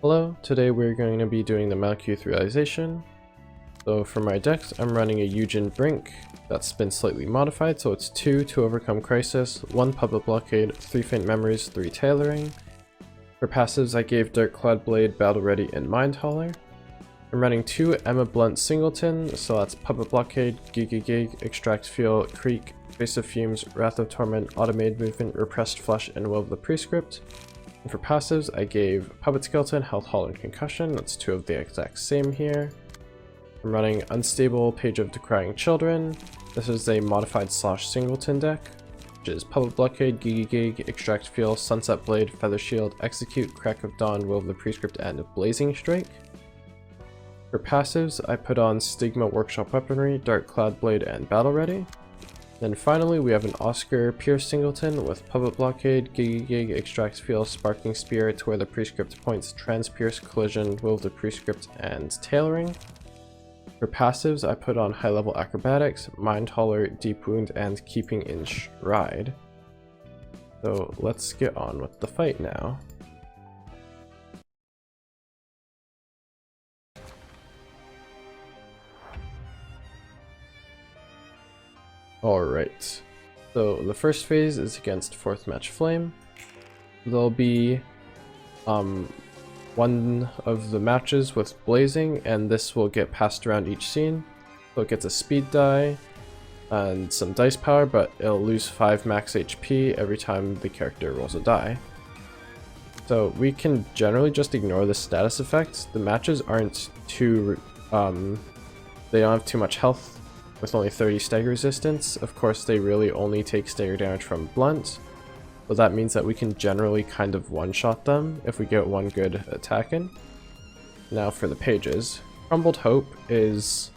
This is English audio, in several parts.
Hello, today we're going to be doing the Malkuth realization. So for my decks, I'm running a Eugen Brink that's been slightly modified, so it's 2 to overcome crisis, 1 public blockade, 3 faint memories, 3 tailoring. For passives, I gave Dark Cloud Blade, Battle Ready, and Mind Hauler. I'm running 2 Emma Blunt Singleton, so that's Puppet Blockade, Gig, Extract Fuel, Creek, Face of Fumes, Wrath of Torment, Automated Movement, Repressed Flush, and Will of the Prescript. And for passives, I gave Puppet Skeleton, Health Haul, and Concussion. That's 2 of the exact same here. I'm running Unstable Page of Decrying Children. This is a modified slash singleton deck, which is Puppet Blockade, Gig, Extract Fuel, Sunset Blade, Feather Shield, Execute, Crack of Dawn, Will of the Prescript, and Blazing Strike. For passives, I put on Stigma Workshop Weaponry, Dark Cloud Blade, and Battle Ready. Then finally, we have an Oscar Pierce Singleton with Puppet Blockade, Gig, Extract Fuel, Sparking Spear, to where the Prescript points, Transpierce, Collision, Will of the Prescript, and Tailoring. For passives, I put on High Level Acrobatics, Mind Hauler, Deep Wound, and Keeping in Stride. So let's get on with the fight now. Alright, so the first phase is against 4th Match Flame. There'll be one of the matches with Blazing, and this will get passed around each scene. So it gets a speed die and some dice power, but it'll lose 5 max HP every time the character rolls a die. So we can generally just ignore the status effects. The matches aren't too, they don't have too much health with only 30 stagger resistance. Of course, they really only take stagger damage from blunt, but that means that we can generally kind of one-shot them if we get one good attack in. Now for the pages. Crumbled Hope is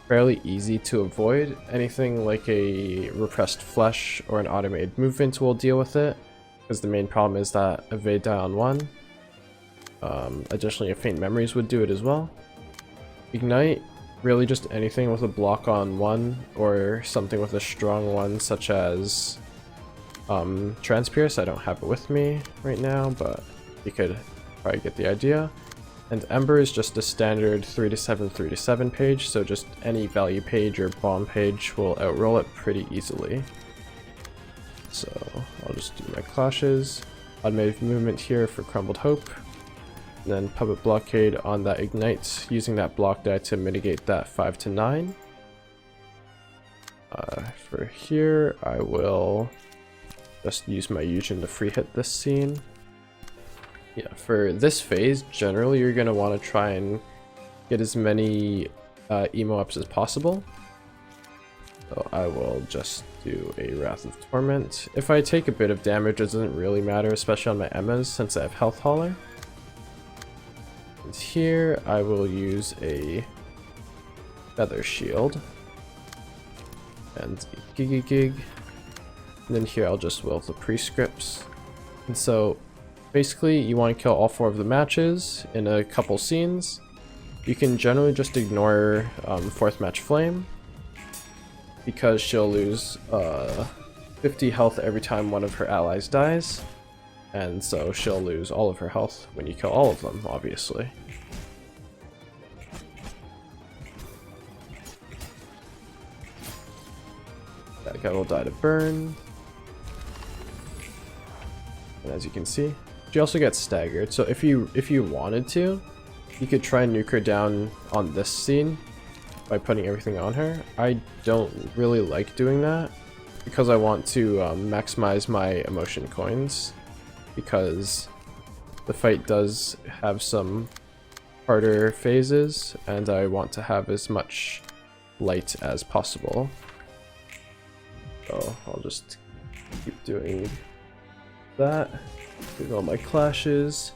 fairly easy to avoid. Anything like a Repressed Flesh or an Automated Movement will deal with it, because the main problem is that Evade die on 1. Additionally, a Faint Memories would do it as well. Ignite, really just anything with a block on 1 or something with a strong one, such as Transpierce. I don't have it with me right now, but you could probably get the idea. And Ember is just a standard 3-7, 3-7 page, so just any value page or bomb page will outroll it pretty easily. So I'll just do my clashes. Automated movement here for Crumbled Hope. And then Puppet Blockade on that Ignite, using that block die to mitigate that 5 to 9. For here, I will just use my Eugen to free hit this scene. Yeah, for this phase, generally you're going to want to try and get as many emo ups as possible. So I will just do a Wrath of Torment. If I take a bit of damage, it doesn't really matter, especially on my Emmas, since I have Health Hauler. And here I will use a Feather Shield and Gig. And then here I'll just Will of the Prescripts. And so basically you want to kill all 4 of the matches in a couple scenes. You can generally just ignore 4th Match Flame, because she'll lose 50 health every time one of her allies dies. And so she'll lose all of her health when you kill all of them, obviously. That guy will die to burn. And as you can see, she also gets staggered. So if you wanted to, you could try and nuke her down on this scene by putting everything on her. I don't really like doing that, because I want to maximize my emotion coins, because the fight does have some harder phases and I want to have as much light as possible. So I'll just keep doing that, doing all my clashes,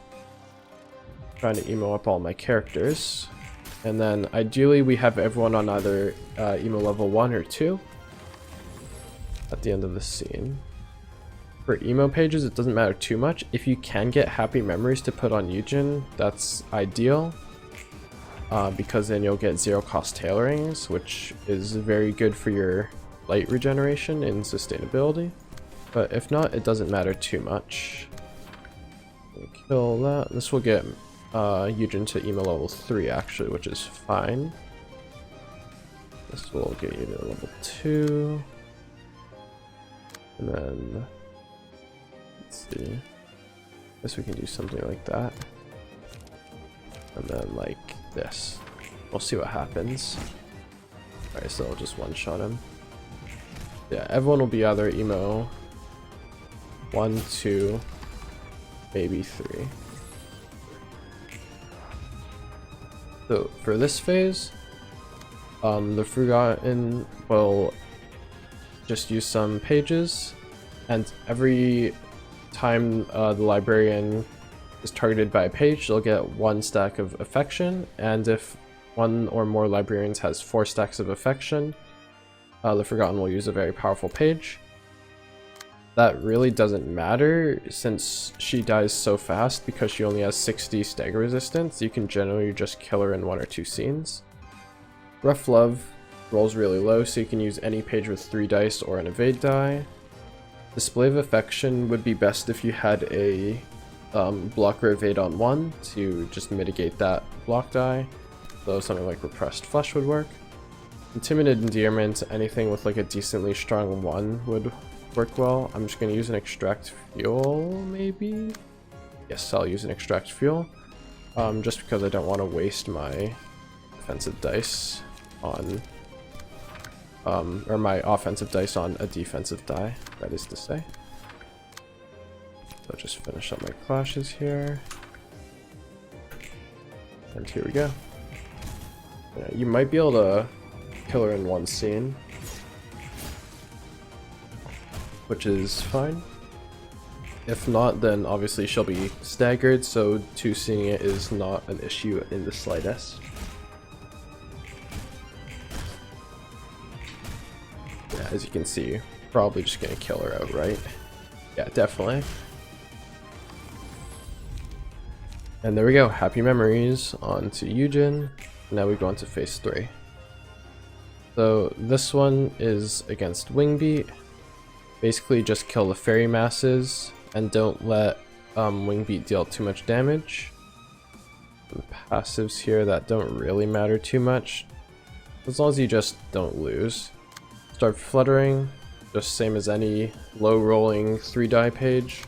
trying to emo up all my characters, and then ideally we have everyone on either emo level 1 or 2 at the end of the scene. For emo pages, it doesn't matter too much. If you can get Happy Memories to put on Eugen, that's ideal, because then you'll get 0 cost tailorings, which is very good for your light regeneration and sustainability. But if not, it doesn't matter too much. Kill that. This will get Eugen to emo level 3 actually, which is fine. This will get you to level 2. And then, let's see. I guess we can do something like that. And then like this. We'll see what happens. Alright, so I'll just one-shot him. Yeah, everyone will be either emo 1, 2, maybe 3. So for this phase, the Forgotten will just use some pages, and every time the librarian is targeted by a page, they'll get 1 stack of affection, and if one or more librarians has 4 stacks of affection, the Forgotten will use a very powerful page. That really doesn't matter since she dies so fast because she only has 60 stagger resistance. You can generally just kill her in 1 or 2 scenes. Rough Love rolls really low, so you can use any page with 3 dice or an evade die. Display of Affection would be best if you had a blocker evade on 1 to just mitigate that block die, though something like Repressed Flesh would work. Intimidated Endearment, anything with like a decently strong 1 would work well. I'm just going to use an Extract Fuel, maybe? Yes, I'll use an Extract Fuel, just because I don't want to waste my defensive dice on, or my offensive dice on a defensive die, that is to say. So I'll just finish up my clashes here. And here we go. Yeah, you might be able to kill her in 1 scene, which is fine. If not, then obviously she'll be staggered, so 2 seeing it is not an issue in the slightest. Yeah, as you can see, probably just gonna kill her outright. Yeah, definitely. And there we go, happy memories. On to Eugen. Now we go on to phase 3. So this one is against Wingbeat. Basically just kill the fairy masses and don't let Wingbeat deal too much damage. Some passives here that don't really matter too much, as long as you just don't lose. Start Fluttering, just same as any low rolling 3 die page.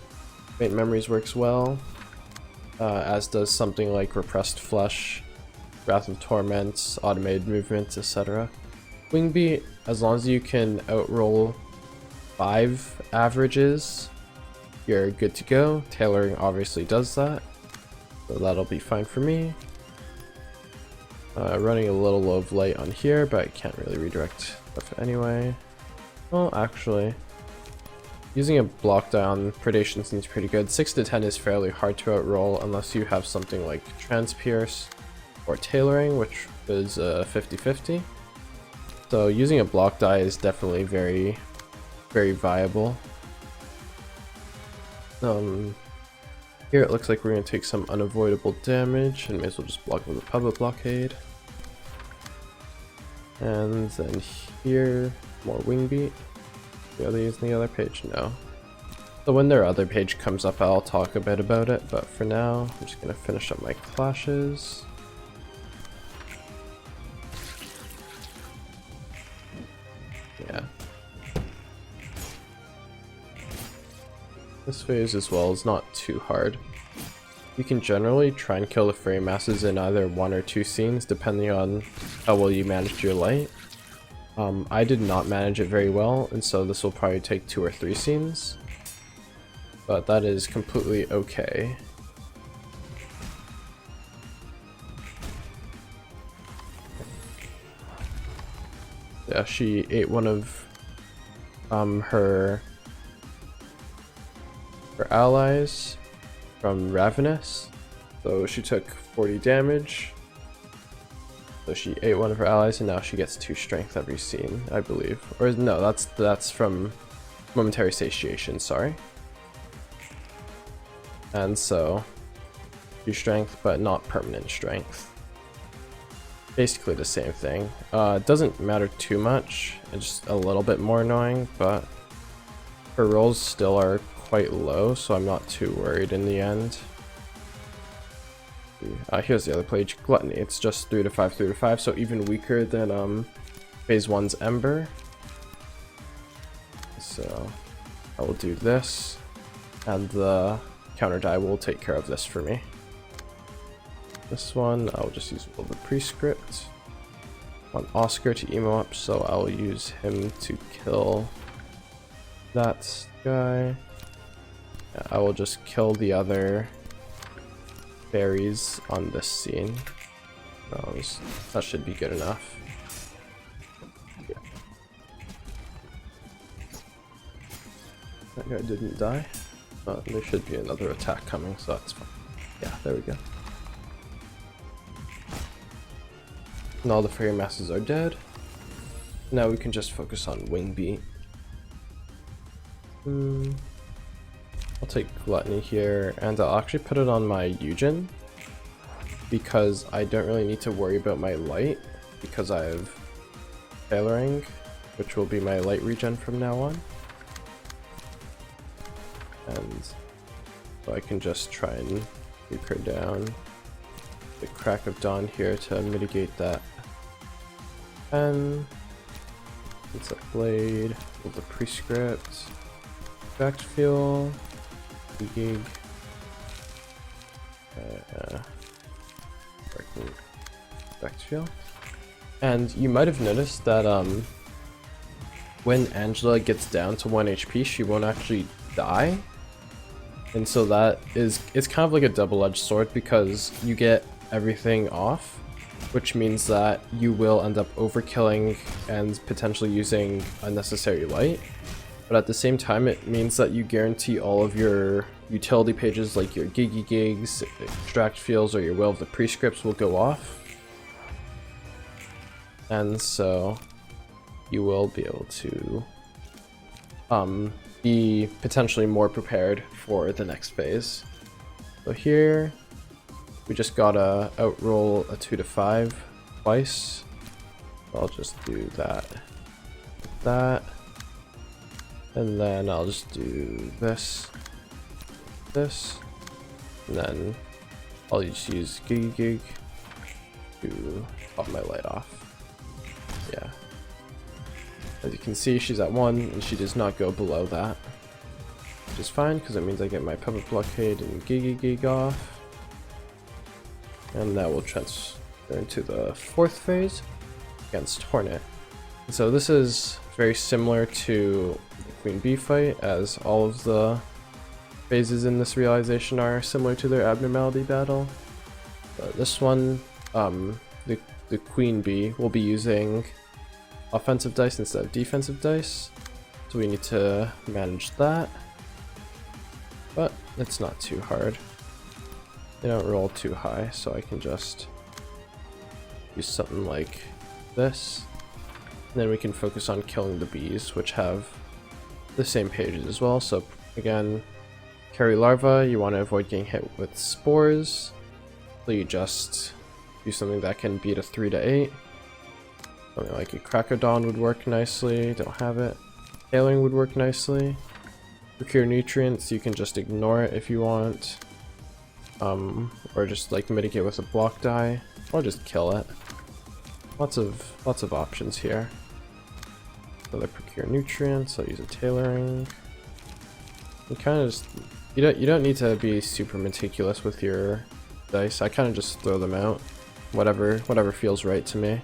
Faint Memories works well, as does something like Repressed Flesh, Wrath of Torment, Automated Movement, etc. Wingbeat, as long as you can outroll 5 averages, you're good to go. Tailoring obviously does that, so that'll be fine for me. Running a little low of light on here, but I can't really redirect stuff anyway. Well, actually, using a block die on Predation seems pretty good. 6 to 10 is fairly hard to outroll unless you have something like Transpierce or Tailoring, which is 50-50. So using a block die is definitely very, very viable. Here it looks like we're going to take some unavoidable damage, and may as well just block with a Public Blockade. And then here, more Wingbeat. Are they using the other page? No. So when their other page comes up, I'll talk a bit about it, but for now, I'm just going to finish up my clashes. Yeah. This phase as well is not too hard. You can generally try and kill the fairy masses in either 1 or 2 scenes depending on how well you managed your light. I did not manage it very well, and so this will probably take 2 or 3 scenes, but that is completely okay. Yeah, she ate one of her allies from Ravenous, so she took 40 damage. So she ate one of her allies, and now she gets 2 strength every scene, I believe. Or no, that's from Momentary Satiation, sorry. And so 2 strength, but not permanent strength. Basically the same thing. It doesn't matter too much, it's just a little bit more annoying, but her rolls still are quite low, so I'm not too worried in the end. Here's the other page, Gluttony. It's just 3 to 5, 3 to 5, so even weaker than phase 1's Ember. So I will do this, and the counter die will take care of this for me. This one, I'll just use Will of the Prescript. I want Oscar to emo up, so I'll use him to kill that guy. Yeah, I will just kill the other fairies on this scene. That should be good enough. Yeah. That guy didn't die. There should be another attack coming, so that's fine. Yeah, there we go. And all the fairy masses are dead. Now we can just focus on Wing Beat. I'll take Gluttony here, and I'll actually put it on my Eugen, because I don't really need to worry about my light, because I have Tailoring, which will be my light regen from now on. And so I can just try and nuke her down. The Crack of Dawn here to mitigate that. And it's a Blade with the Prescript, Back Fuel, Gig, Back Fuel. And you might have noticed that when Angela gets down to 1 HP, she won't actually die. And so it's kind of like a double-edged sword, because you get everything off, which means that you will end up overkilling and potentially using unnecessary light. But at the same time, it means that you guarantee all of your utility pages, like your Giggy Gigs, Extract Fields, or your Will of the Prescripts will go off. And so you will be able to be potentially more prepared for the next phase. So here, we just gotta outroll a 2 to 5 twice. I'll just do that, and then I'll just do this, and then I'll just use Giggy Gig to pop my light off. Yeah. As you can see, she's at 1, and she does not go below that, which is fine, because it means I get my Puppet Blockade and Giggy Gig off. And that will transfer into the 4th phase against Hornet. And so this is very similar to the Queen Bee fight, as all of the phases in this realization are similar to their Abnormality battle. But this one, the Queen Bee will be using offensive dice instead of defensive dice, so we need to manage that, but it's not too hard. They don't roll too high, so I can just use something like this, and then we can focus on killing the bees, which have the same pages as well. So again, carry larva, you want to avoid getting hit with spores, so you just do something that can beat a 3 to 8. Something like a Crack of Dawn would work nicely, don't have it. Tailoring would work nicely. Procure Nutrients, you can just ignore it if you want. Or just like mitigate with a block die, or just kill it. Lots of options here. So I Procure Nutrients, I'll use a Tailoring. You kind of just, you don't need to be super meticulous with your dice. I kind of just throw them out, whatever feels right to me.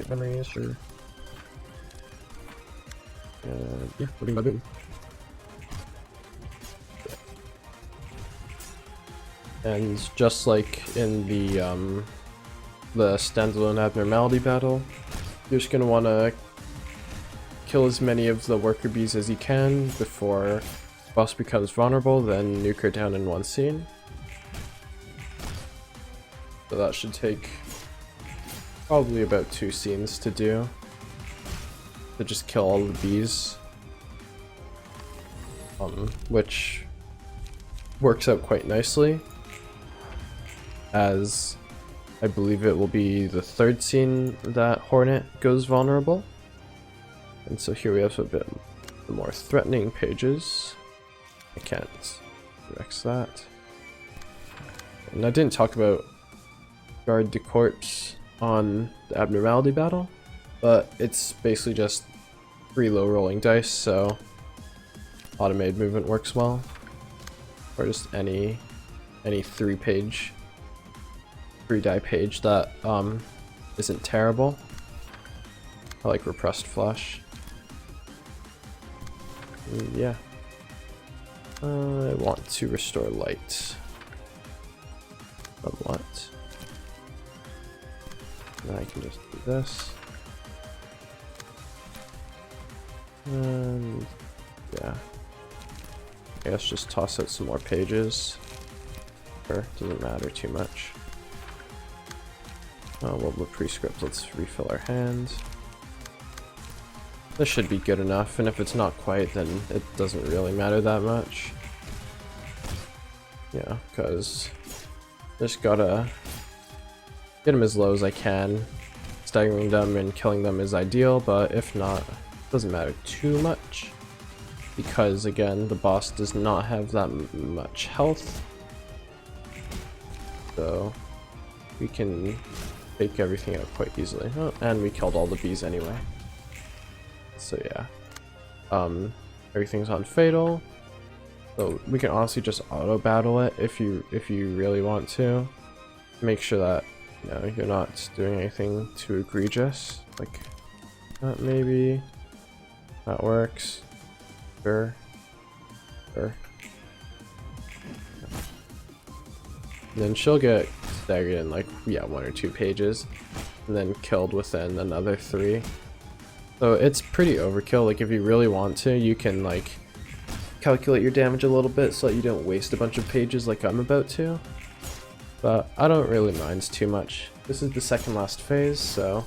Memories, or yeah, looking by booting. And just like in the standalone Abnormality battle, you're just gonna want to kill as many of the worker bees as you can before the boss becomes vulnerable, then nuke her down in one scene. So that should take probably about 2 scenes to do, to just kill all the bees, which works out quite nicely, as I believe it will be the 3rd scene that Hornet goes vulnerable. And so here we have a bit more threatening pages. I can't X that. And I didn't talk about Guard de Corpse on the Abnormality battle, but it's basically just 3 low rolling dice, so automated movement works well. Or just any 3 die page that isn't terrible. I like Repressed Flesh. And yeah. I want to restore light. Somewhat. Now I can just do this. And yeah. I guess just toss out some more pages. Sure, doesn't matter too much. Oh, well, the prescript, let's refill our hand. This should be good enough, and if it's not quite, then it doesn't really matter that much. Yeah, because just gotta get them as low as I can. Staggering them and killing them is ideal, but if not, it doesn't matter too much. Because, again, the boss does not have that much health. So, we can take everything out quite easily. Oh, and we killed all the bees anyway. So yeah, everything's on fatal. So we can honestly just auto battle it if you really want to. Make sure that you're not doing anything too egregious. Like that maybe that works. Sure. And then she'll get staggered in like 1 or 2 pages, and then killed within another 3. So it's pretty overkill. Like if you really want to, you can like calculate your damage a little bit so that you don't waste a bunch of pages like I'm about to. But I don't really mind too much. This is the second last phase, so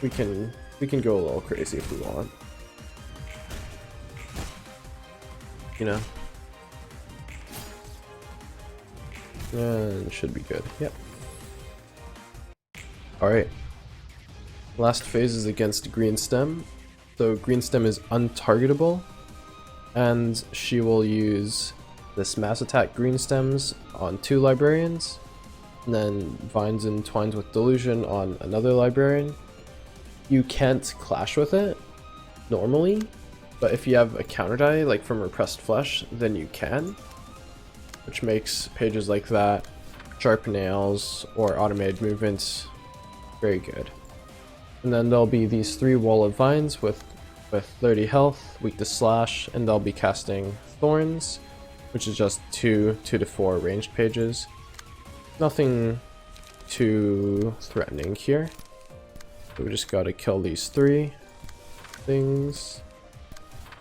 we can go a little crazy if we want. And it should be good. Yep. Alright. Last phase is against Green Stem. So Green Stem is untargetable, and she will use this mass attack Green Stems on 2 librarians, and then Vines Entwines with Delusion on another librarian. You can't clash with it normally, but if you have a counter die like from Repressed Flesh, then you can, which makes pages like that, Sharp Nails, or automated movements very good. And then there'll be these 3 Wall of Vines with 30 health, weak to slash, and they'll be casting Thorns, which is just 2 to 4 ranged pages. Nothing too threatening here. So we just gotta kill these 3 things.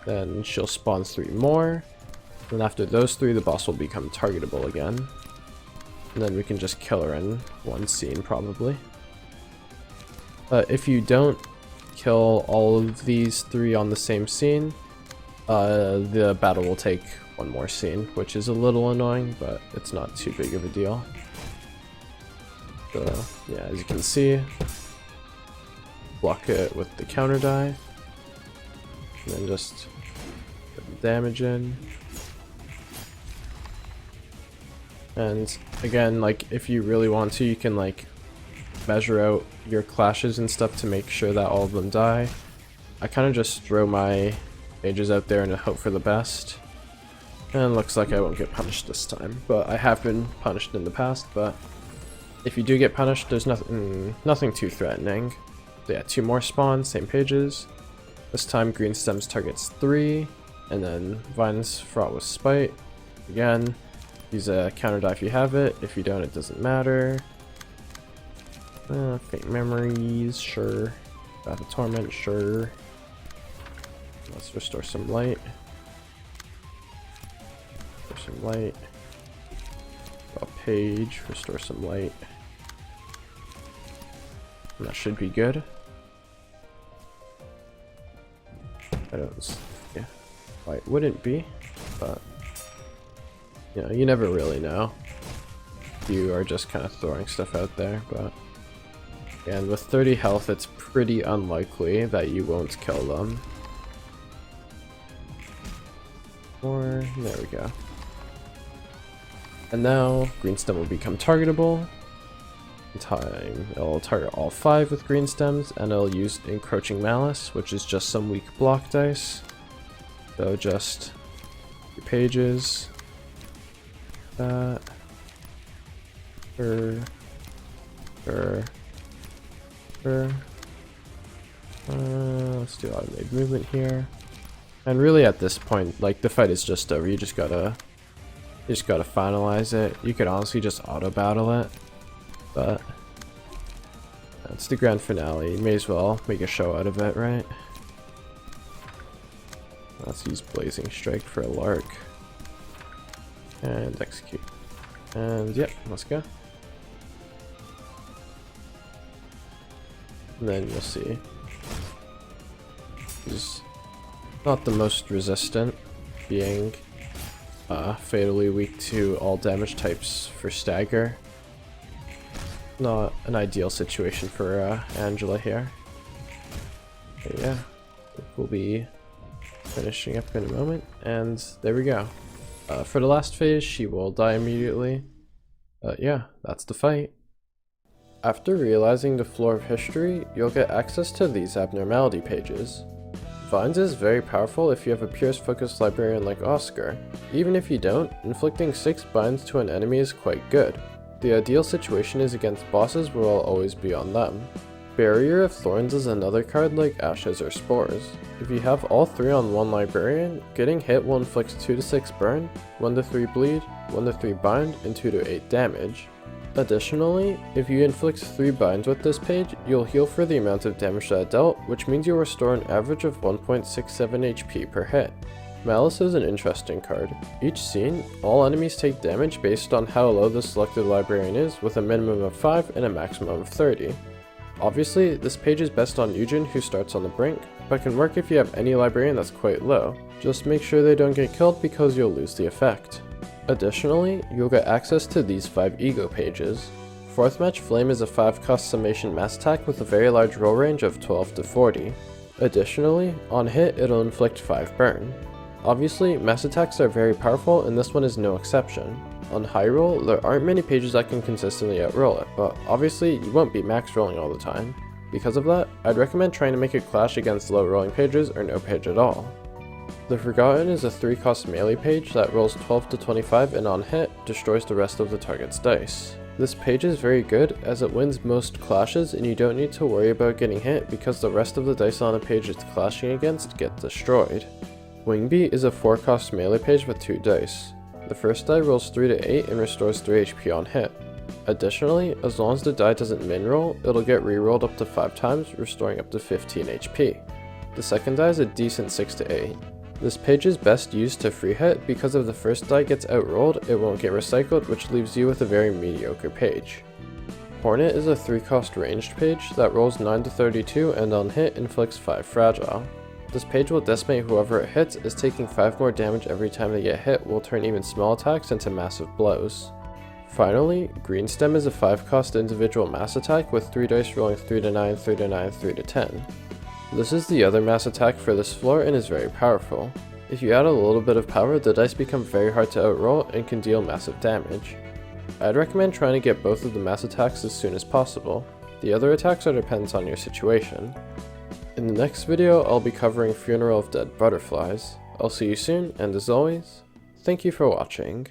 Then she'll spawn 3 more. And after those 3, the boss will become targetable again. And then we can just kill her in 1 scene probably. If you don't kill all of these 3 on the same scene, the battle will take 1 more scene, which is a little annoying, but it's not too big of a deal. So yeah, as you can see, block it with the counter die, and then just put the damage in. And again, like if you really want to, you can like measure out your clashes and stuff to make sure that all of them die. I kind of just throw my mages out there and hope for the best. And it looks like I won't get punished this time, but I have been punished in the past. But if you do get punished, there's nothing too threatening. So yeah, 2 more spawn, same pages. This time Green Stems targets 3, and then Vines Fraught with Spite. Again, use a counter die if you have it. If you don't, it doesn't matter. Faint Memories, sure. Bath of Torment, sure. Let's restore some light. Restore some light. Draw a page, restore some light. And that should be good. I don't, yeah. Why it wouldn't be, but you never really know. You are just kind of throwing stuff out there, but and with 30 health, it's pretty unlikely that you won't kill them. Or there we go. And now green stem will become targetable. In time, it'll target all 5 with green stems, and it'll use Encroaching Malice, which is just some weak block dice. So just your pages. That. Let's do automated movement here. And really at this point, like, the fight is just over. You just gotta finalize it. You could honestly just auto battle it, but that's the grand finale. You may as well make a show out of it, right? Let's use Blazing Strike for a lark. And execute. And yep, let's go. And then you'll see he's not the most resistant, being fatally weak to all damage types for stagger. Not an ideal situation for Angela here. But yeah, we'll be finishing up in a moment, and there we go. For the last phase, she will die immediately. Yeah, that's the fight. After realizing the floor of history, you'll get access to these abnormality pages. Vines is very powerful if you have a Pierce-focused librarian like Oscar. Even if you don't, inflicting 6 binds to an enemy is quite good. The ideal situation is against bosses where I'll always be on them. Barrier of Thorns is another card like Ashes or Spores. If you have all 3 on one librarian, getting hit will inflict 2 to 6 burn, 1 to 3 bleed, 1 to 3 bind, and 2 to 8 damage. Additionally, if you inflict 3 binds with this page, you'll heal for the amount of damage that dealt, which means you'll restore an average of 1.67 HP per hit. Malice is an interesting card. Each scene, all enemies take damage based on how low the selected librarian is, with a minimum of 5 and a maximum of 30. Obviously, this page is best on Eugen, who starts on the brink, but can work if you have any librarian that's quite low. Just make sure they don't get killed because you'll lose the effect. Additionally, you'll get access to these 5 ego pages. 4th Match Flame is a 5-cost summation mass attack with a very large roll range of 12 to 40. Additionally, on hit it'll inflict 5 burn. Obviously, mass attacks are very powerful, and this one is no exception. On high roll, there aren't many pages that can consistently outroll it, but obviously you won't be max rolling all the time. Because of that, I'd recommend trying to make it clash against low rolling pages or no page at all. The Forgotten is a 3-cost melee page that rolls 12 to 25 and on hit, destroys the rest of the target's dice. This page is very good as it wins most clashes and you don't need to worry about getting hit because the rest of the dice on a page it's clashing against get destroyed. Wingbeat is a 4-cost melee page with 2 dice. The first die rolls 3 to 8 and restores 3 HP on hit. Additionally, as long as the die doesn't min roll, it'll get rerolled up to 5 times, restoring up to 15 HP. The second die is a decent 6 to 8. This page is best used to free hit because if the first die gets outrolled, it won't get recycled, which leaves you with a very mediocre page. Hornet is a 3-cost ranged page that rolls 9 to 32 and on hit inflicts 5 fragile. This page will decimate whoever it hits, as taking 5 more damage every time they get hit will turn even small attacks into massive blows. Finally, Green Stem is a 5-cost individual mass attack with 3 dice rolling 3 to 9, 3 to 9, 3 to 10. This is the other mass attack for this floor and is very powerful. If you add a little bit of power, the dice become very hard to outroll and can deal massive damage. I'd recommend trying to get both of the mass attacks as soon as possible. The other attacks are dependent on your situation. In the next video, I'll be covering Funeral of Dead Butterflies. I'll see you soon, and as always, thank you for watching.